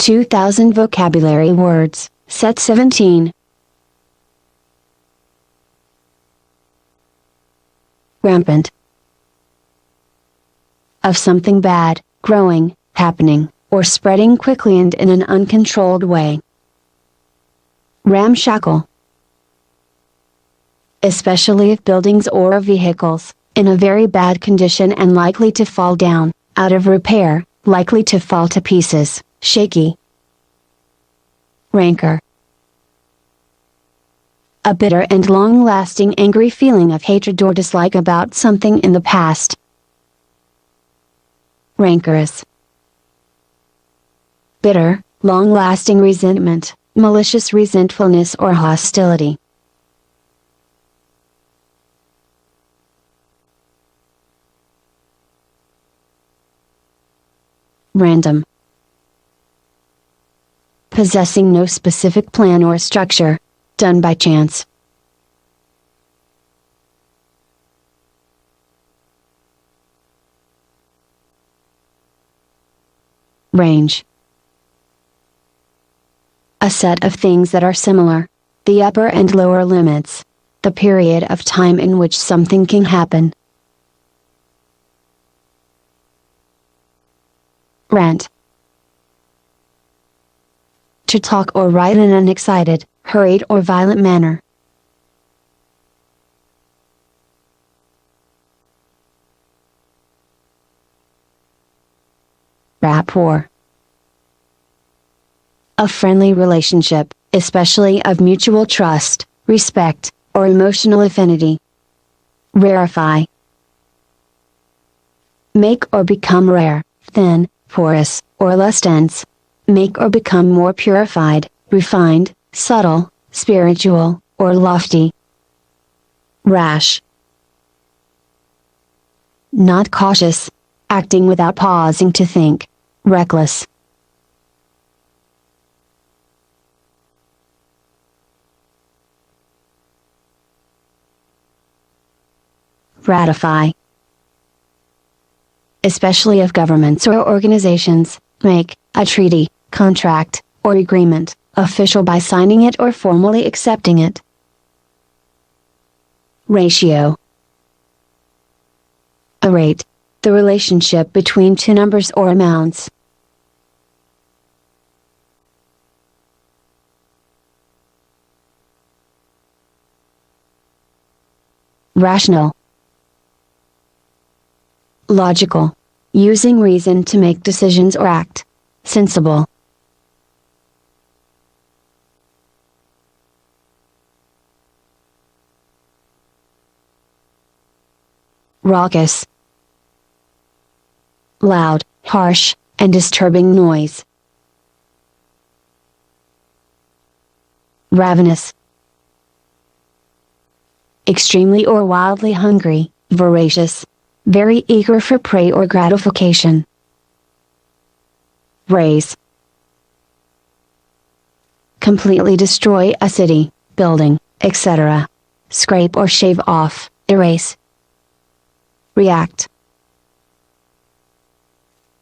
2000 vocabulary words, set 17. Rampant. Of something bad, growing, happening, or spreading quickly and in an uncontrolled way. Ramshackle. Especially if buildings or vehicles, in a very bad condition and likely to fall down, out of repair, likely to fall to pieces, shaky. Rancor. A bitter and long-lasting angry feeling of hatred or dislike about something in the past. Rancorous. Bitter, long-lasting resentment, malicious resentfulness or hostility. Random. Possessing no specific plan or structure. Done by chance. Range. A set of things that are similar. The upper and lower limits. The period of time in which something can happen. Rant. To talk or write in an excited, hurried or violent manner. Rapport. A friendly relationship, especially of mutual trust, respect, or emotional affinity. Rarefy. Make or become rare, thin, porous, or less dense. Make or become more purified, refined, subtle, spiritual, or lofty. Rash. Not cautious. Acting without pausing to think. Reckless. Ratify. Especially of governments or organizations, make a treaty, contract, or agreement, official by signing it or formally accepting it. Ratio. A rate. The relationship between two numbers or amounts. Rational. Logical. Using reason to make decisions or act. Sensible. Raucous. Loud, harsh, and disturbing noise. Ravenous. Extremely or wildly hungry, voracious. Very eager for prey or gratification. Raze. Completely destroy a city, building, etc. Scrape or shave off, erase. React.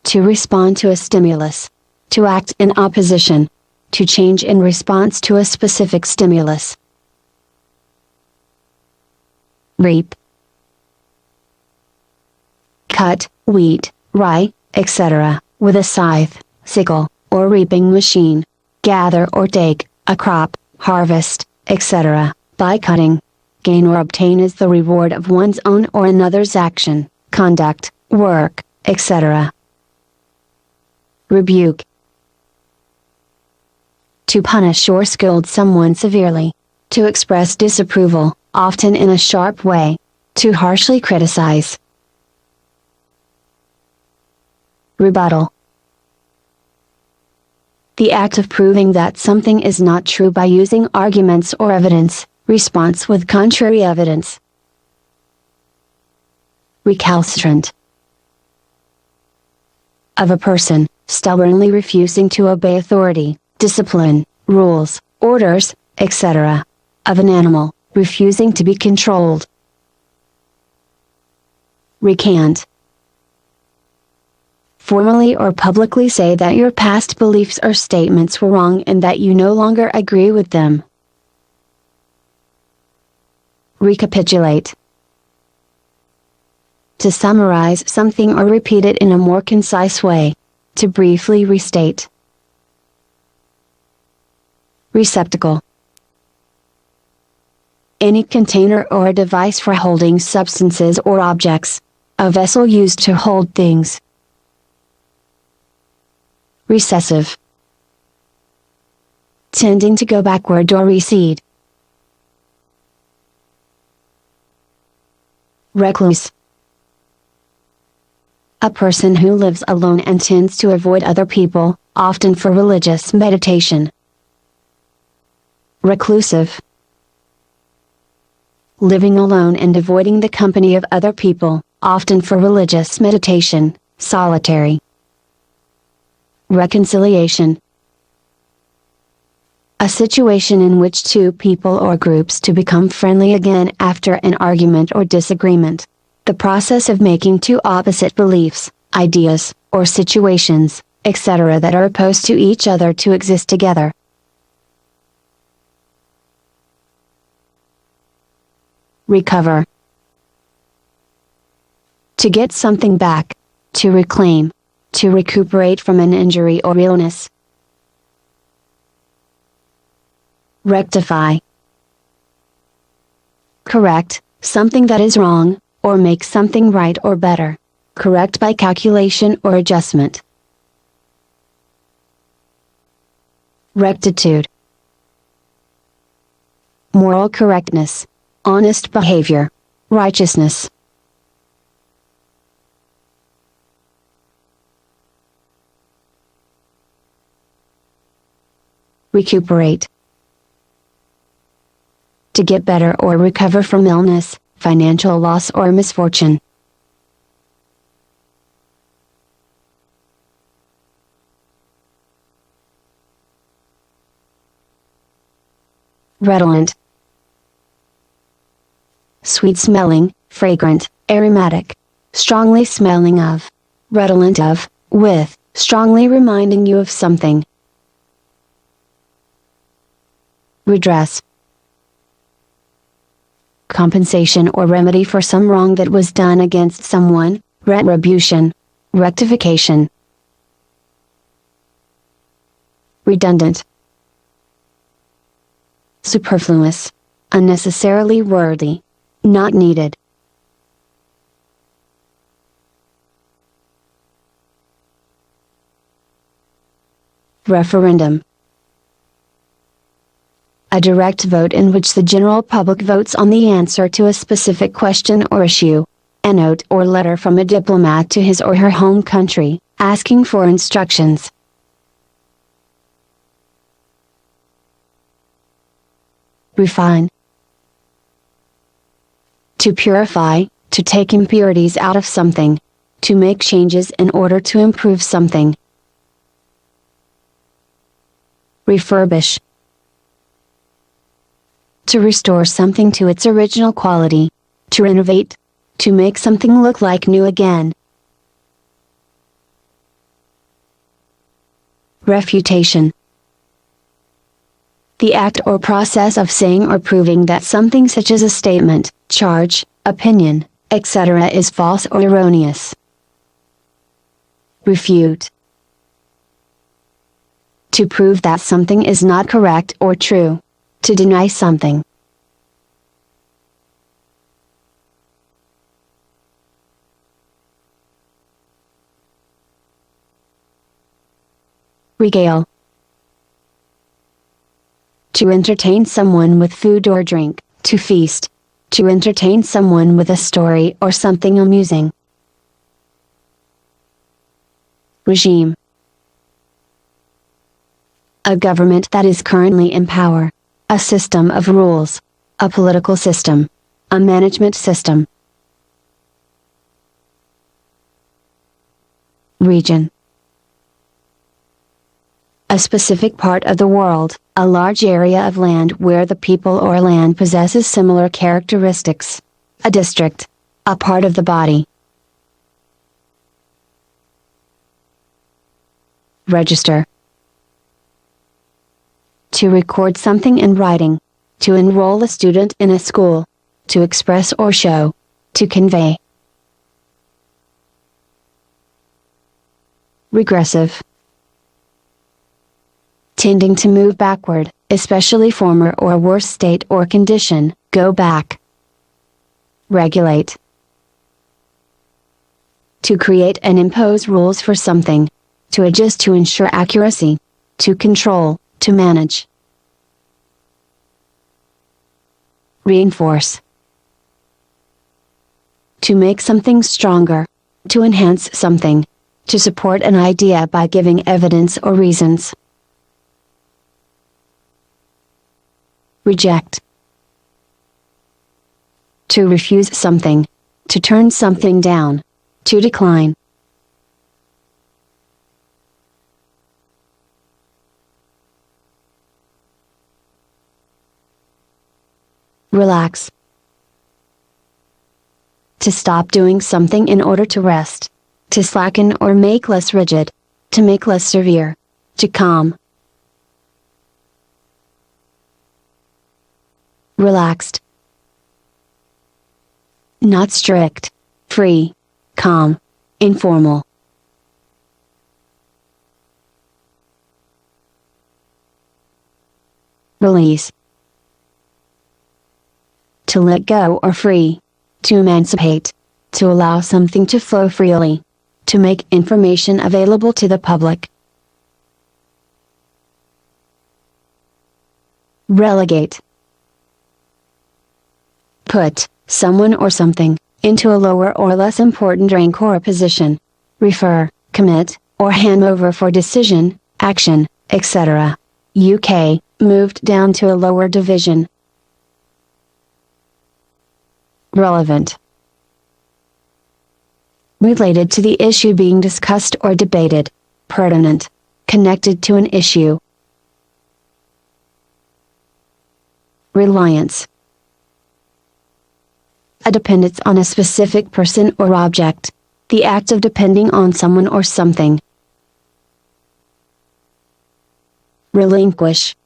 To respond to a stimulus. To act in opposition. To change in response to a specific stimulus. Reap. Cut, wheat, rye, etc., with a scythe, sickle, or reaping machine. Gather or take, a crop, harvest, etc., by cutting. Gain or obtain is the reward of one's own or another's action, conduct, work, etc. Rebuke. To punish or scold someone severely. To express disapproval, often in a sharp way. To harshly criticize. Rebuttal. The act of proving that something is not true by using arguments or evidence, response with contrary evidence. Recalcitrant. Of a person, stubbornly refusing to obey authority, discipline, rules, orders, etc. Of an animal, refusing to be controlled. Recant. formally or publicly say that your past beliefs or statements were wrong and that you no longer agree with them. Recapitulate. To summarize something or repeat it in a more concise way. To briefly restate. Receptacle. Any container or a device for holding substances or objects. A vessel used to hold things. Recessive. Tending to go backward or recede. Recluse. A person who lives alone and tends to avoid other people, often for religious meditation. Reclusive. Living alone and avoiding the company of other people, often for religious meditation, solitary. Reconciliation. A situation in which two people or groups to become friendly again after an argument or disagreement. The process of making two opposite beliefs, ideas, or situations, etc. that are opposed to each other to exist together. Recover. To get something back. To reclaim. To recuperate from an injury or illness. Rectify. Correct something that is wrong, or make something right or better. Correct by calculation or adjustment. Rectitude. Moral correctness. Honest behavior. Righteousness. Recuperate. To get better or recover from illness, financial loss or misfortune. Redolent. Sweet smelling, fragrant, aromatic. Strongly smelling of. Redolent of, with, strongly reminding you of something. Redress. Compensation or remedy for some wrong that was done against someone, retribution. Rectification. Redundant. Superfluous. Unnecessarily wordy. Not needed. Referendum. A direct vote in which the general public votes on the answer to a specific question or issue. A note or letter from a diplomat to his or her home country, asking for instructions. Refine. To purify, to take impurities out of something. To make changes in order to improve something. Refurbish. To restore something to its original quality. To renovate. To make something look like new again. Refutation. The act or process of saying or proving that something such as a statement, charge, opinion, etc. is false or erroneous. Refute. To prove that something is not correct or true. To deny something. Regale. To entertain someone with food or drink, to feast. To entertain someone with a story or something amusing. Regime. A government that is currently in power. A system of rules. A political system. A management system. Region. A specific part of the world, a large area of land where the people or land possesses similar characteristics. A district. A part of the body. register. To record something in writing. To enroll a student in a school. To express or show. To convey. Regressive. Tending to move backward, especially former or worse state or condition, go back. Regulate. To create and impose rules for something. To adjust to ensure accuracy. To control, to manage. Reinforce. To make something stronger. To enhance something. To support an idea by giving evidence or reasons. Reject. To refuse something. To turn something down. To decline. Relax. To stop doing something in order to rest. To slacken or make less rigid. To make less severe. To calm. Relaxed. Not strict. Free. Calm. Informal. Release. To let go or free. To emancipate. To allow something to flow freely. To make information available to the public. Relegate. Put someone or something into a lower or less important rank or position. Refer, commit, or hand over for decision, action, etc. UK, moved down to a lower division. Relevant. Related to the issue being discussed or debated. Pertinent. Connected to an issue. Reliance. A dependence on a specific person or object. The act of depending on someone or something. Relinquish.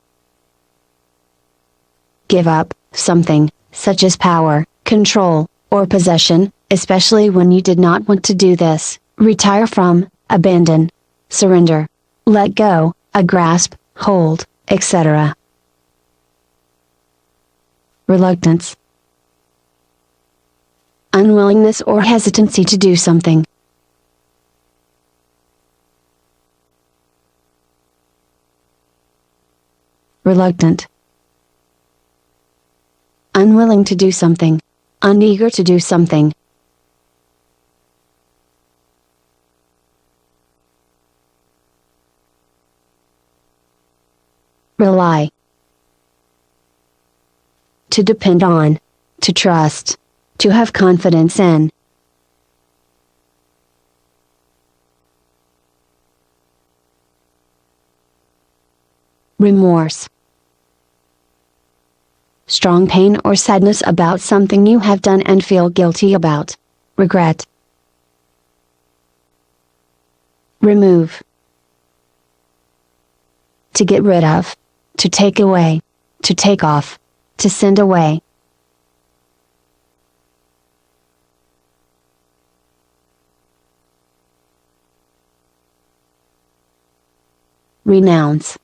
Give up something, such as power, control, or possession, especially when you did not want to do this. Retire from, abandon. Surrender. Let go, a grasp, hold, etc. Reluctance. Unwillingness or hesitancy to do something. Reluctant. Unwilling to do something. Uneager to do something. Rely. To depend on. To trust. To have confidence in. Remorse. Strong pain or sadness about something you have done and feel guilty about. Regret. Remove. To get rid of. To take away. To take off. To send away. Renounce.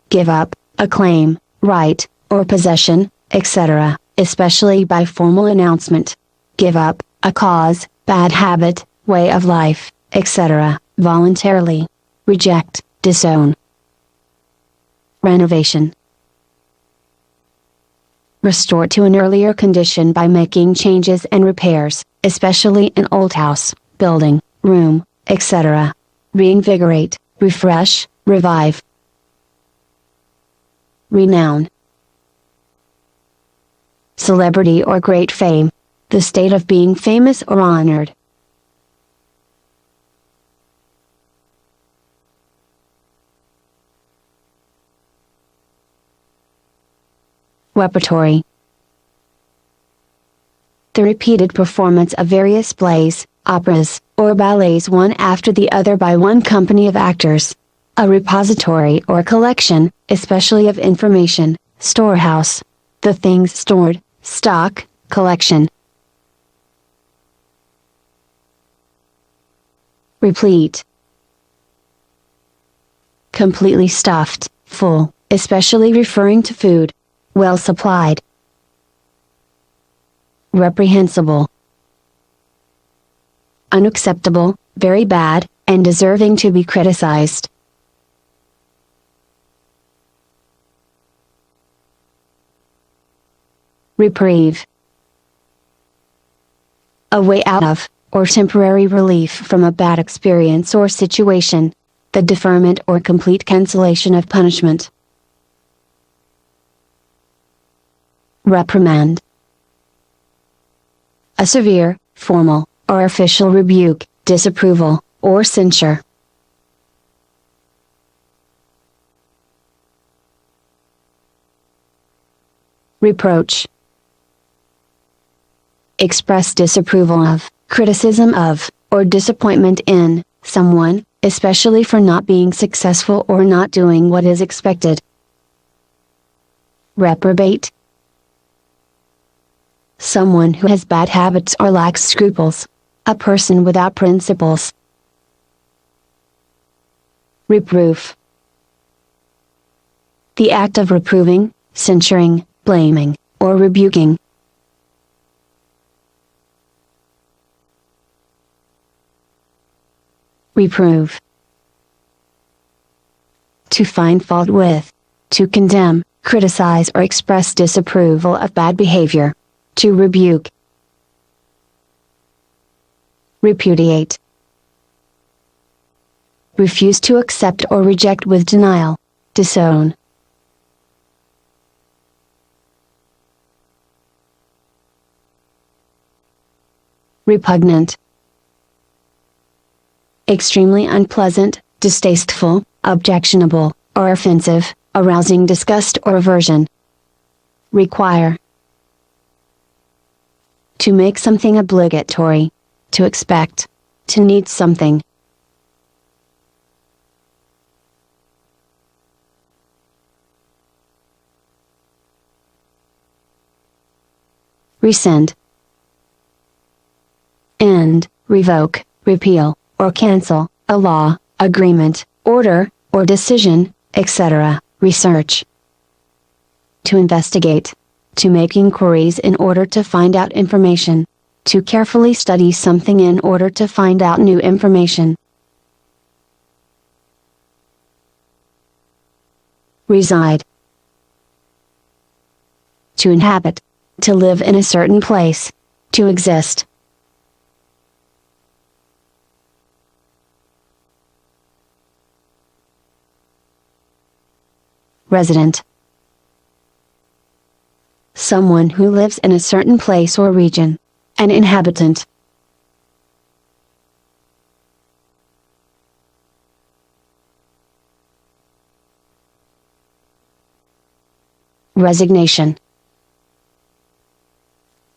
Give up, a claim, right, or possession, etc., especially by formal announcement. Give up, a cause, bad habit, way of life, etc., voluntarily. Reject, disown. Renovation. Restore to an earlier condition by making changes and repairs, especially in old house, building, room, etc. Reinvigorate, refresh, revive. Renown. Celebrity or great fame. The state of being famous or honored. Repertory. The repeated performance of various plays, operas, or ballets one after the other by one company of actors. A repository or collection, especially of information, storehouse. The things stored, stock, collection. Replete. Completely stuffed, full, especially referring to food. Well supplied. Reprehensible. Unacceptable, very bad, and deserving to be criticized. Reprieve. A way out of, or temporary relief from a bad experience or situation. The deferment or complete cancellation of punishment. Reprimand. A severe, formal, or official rebuke, disapproval, or censure. Reproach. Express disapproval of, criticism of, or disappointment in, someone, especially for not being successful or not doing what is expected. Reprobate. Someone who has bad habits or lacks scruples. A person without principles. Reproof. The act of reproving, censuring, blaming, or rebuking. Reprove. To find fault with. To condemn, criticize or express disapproval of bad behavior. To rebuke. Repudiate. Refuse to accept or reject with denial. Disown. Repugnant. Extremely unpleasant, distasteful, objectionable, or offensive, arousing disgust or aversion. Require. To make something obligatory. To expect. To need something. Rescind. End, revoke, repeal, or cancel, a law, agreement, order, or decision, etc., research. To investigate. To make inquiries in order to find out information. To carefully study something in order to find out new information. Reside. To inhabit. To live in a certain place. To exist. Resident. Someone who lives in a certain place or region. An inhabitant. Resignation.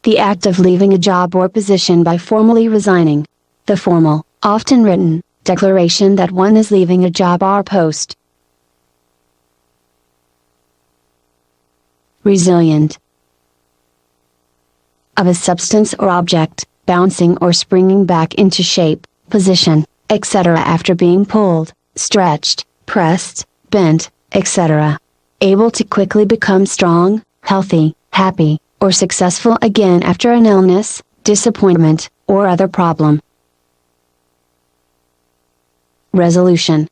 The act of leaving a job or position by formally resigning. The formal, often written, declaration that one is leaving a job or post. Resilient. Of a substance or object, bouncing or springing back into shape, position, etc. after being pulled, stretched, pressed, bent, etc. Able to quickly become strong, healthy, happy, or successful again after an illness, disappointment, or other problem. Resolution.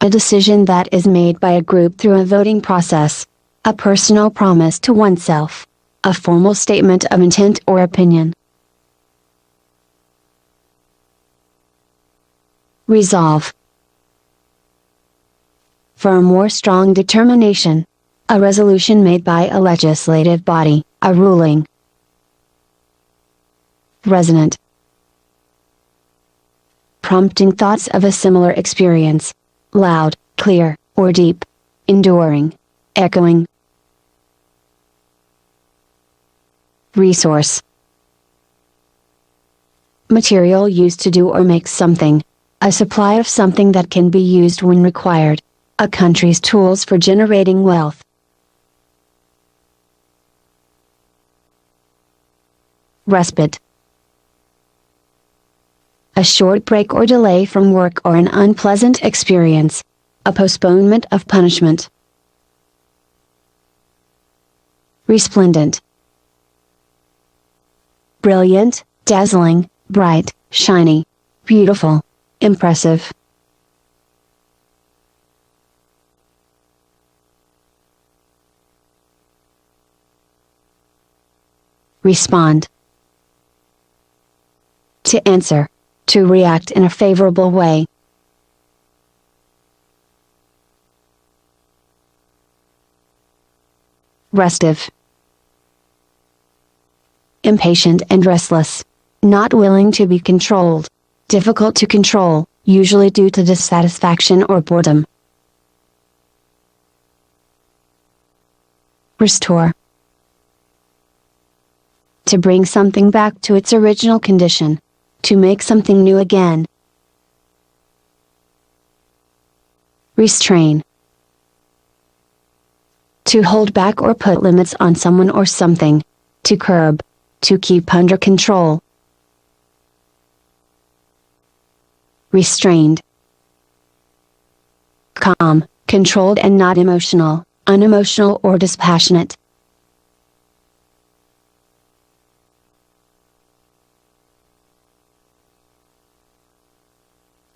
A decision that is made by a group through a voting process. A personal promise to oneself. A formal statement of intent or opinion. Resolve. Firm or strong determination. A resolution made by a legislative body, a ruling. Resonant. Prompting thoughts of a similar experience. Loud, clear, or deep. Enduring. Echoing. Resource. material used to do or make something. A supply of something that can be used when required. A country's tools for generating wealth. Respite. A short break or delay from work or an unpleasant experience. A postponement of punishment. Resplendent. Brilliant, dazzling, bright, shiny, beautiful, impressive. Respond. To answer. To react in a favorable way. Restive. Impatient and restless. Not willing to be controlled. Difficult to control, usually due to dissatisfaction or boredom. Restore. To bring something back to its original condition. To make something new again. Restrain. To hold back or put limits on someone or something. To curb. To keep under control. Restrained. Calm, controlled and not emotional, unemotional or dispassionate.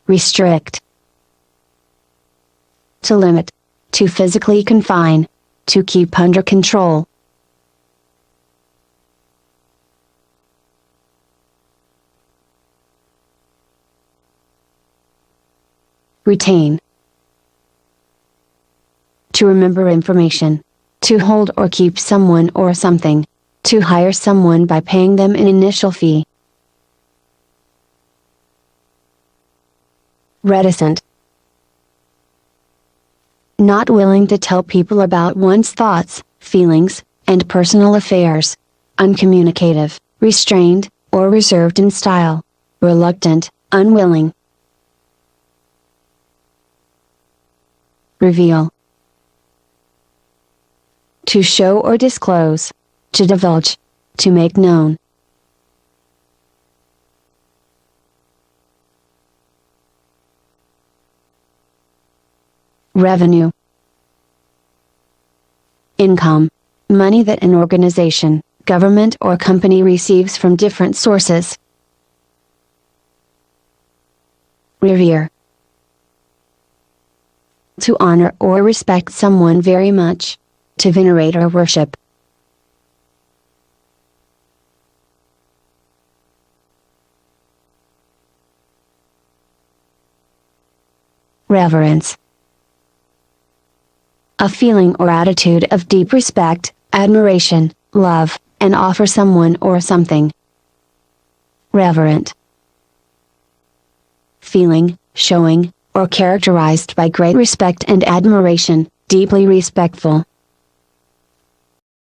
Restrict. To limit. To physically confine. To keep under control. Retain. To remember information. To hold or keep someone or something. To hire someone by paying them an initial fee. Reticent. Not willing to tell people about one's thoughts, feelings, and personal affairs. Uncommunicative, restrained, or reserved in style. Reluctant, unwilling. Reveal. To show or disclose. To divulge. To make known. Revenue. Income. Money that an organization, government or company receives from different sources. Revere. To honor or respect someone very much. To venerate or worship. Reverence. A feeling or attitude of deep respect, admiration, love, and awe for someone or something. Reverent. Feeling, showing, or characterized by great respect and admiration, deeply respectful.